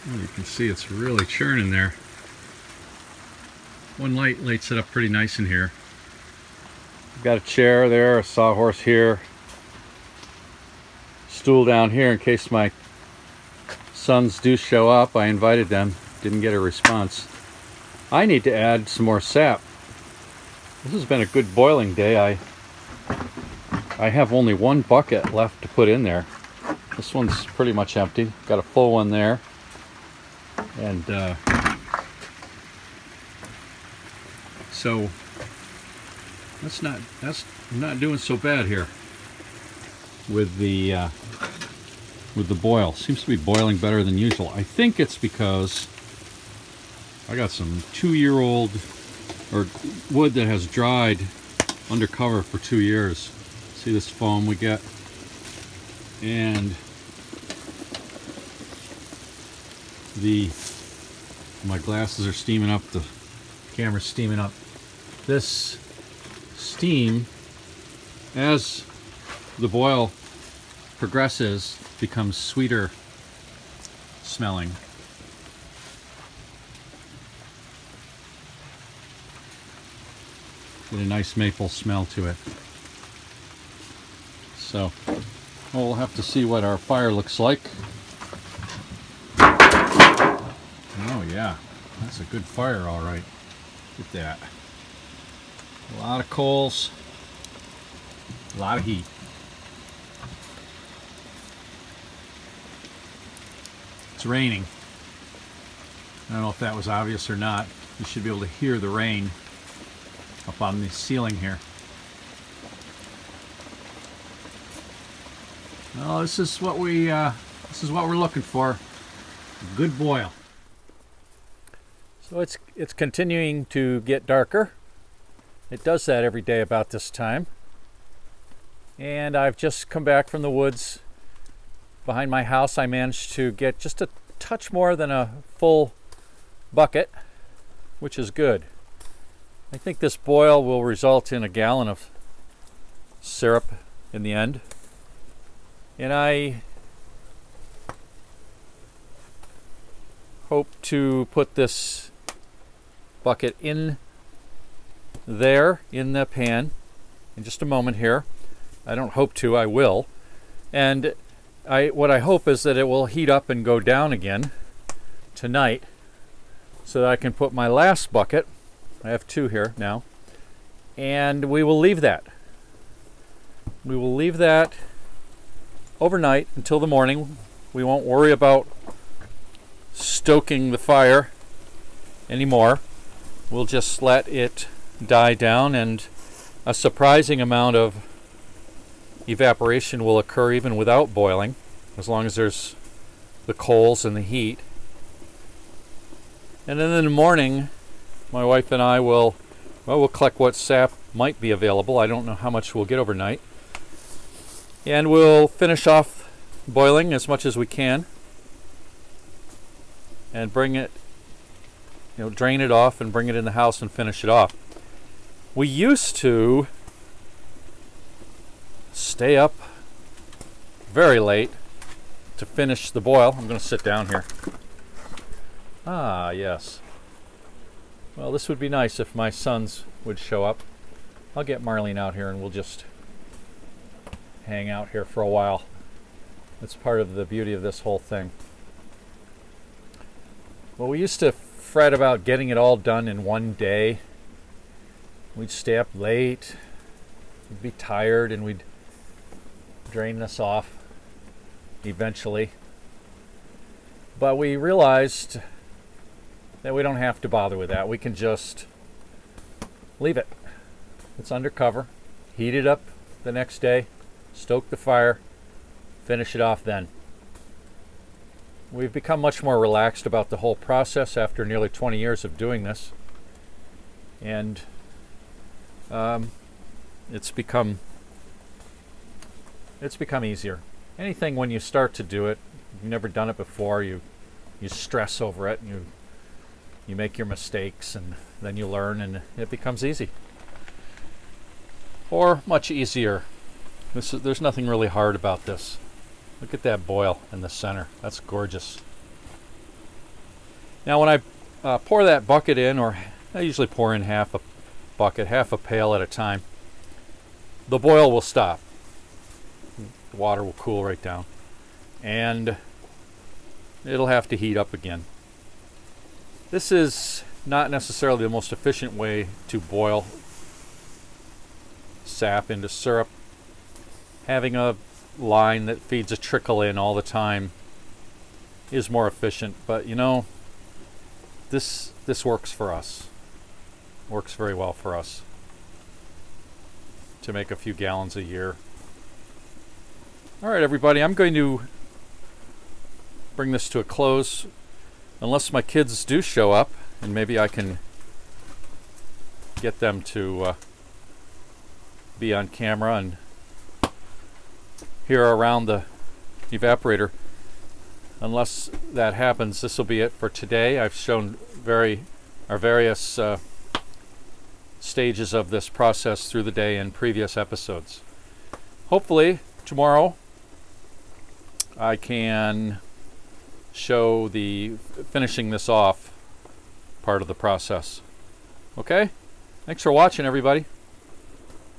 Well, you can see it's really churning there. One light lights it up pretty nice in here. Got a chair there, a sawhorse here, stool down here in case my sons do show up. I invited them, didn't get a response. I need to add some more sap. This has been a good boiling day. I have only one bucket left to put in there. This one's pretty much empty. Got a full one there. And so that's not doing so bad here with the boil. Seems to be boiling better than usual. I think it's because I got some 2-year-old or wood that has dried undercover for 2 years. See this foam we get? And my glasses are steaming up, the camera's steaming up. This steam, as the boil progresses, becomes sweeter smelling. Get a nice maple smell to it. So we'll have to see what our fire looks like. Oh yeah, that's a good fire, all right. Look at that. A lot of coals, a lot of heat. It's raining. I don't know if that was obvious or not. You should be able to hear the rain up on the ceiling here. Well, this is what we're looking for. A good boil. So it's continuing to get darker. It does that every day about this time. And I've just come back from the woods behind my house. I managed to get just a touch more than a full bucket, which is good. I think this boil will result in a gallon of syrup in the end. And I hope to put this bucket in there in the pan in just a moment here. I don't hope to, I will. And what I hope is that it will heat up and go down again tonight so that I can put my last bucket, I have 2 here now, and we will leave that. We will leave that overnight until the morning. We won't worry about stoking the fire anymore. We'll just let it die down, and a surprising amount of evaporation will occur even without boiling, as long as there's the coals and the heat. And then in the morning, my wife and I will collect what sap might be available. I don't know how much we'll get overnight. And we'll finish off boiling as much as we can and bring it, drain it off and bring it in the house and finish it off. We used to stay up very late to finish the boil. I'm going to sit down here. Ah, yes. Well, this would be nice if my sons would show up. I'll get Marlene out here and we'll just hang out here for a while. That's part of the beauty of this whole thing. Well, we used to fret about getting it all done in one day. We'd stay up late, we'd be tired, and we'd drain this off eventually. But we realized that we don't have to bother with that. We can just leave it. It's undercover, heat it up the next day, stoke the fire, finish it off then. We've become much more relaxed about the whole process after nearly 20 years of doing this. And it's become easier. Anything, when you start to do it, you've never done it before, you stress over it, and you make your mistakes, and then you learn, and it becomes easy. Or much easier. There's nothing really hard about this. Look at that boil in the center. That's gorgeous. Now when I pour that bucket in, or I usually pour in half a bucket, half a pail at a time, the boil will stop. The water will cool right down. And it'll have to heat up again. This is not necessarily the most efficient way to boil sap into syrup. Having a line that feeds a trickle in all the time is more efficient, but you know, this works for us. Works very well for us to make a few gallons a year. All right, everybody, I'm going to bring this to a close unless my kids do show up, and maybe I can get them to be on camera and here around the evaporator. Unless that happens, this will be it for today. I've shown our various stages of this process through the day in previous episodes. Hopefully tomorrow I can show the finishing this off part of the process. Okay? Thanks for watching, everybody.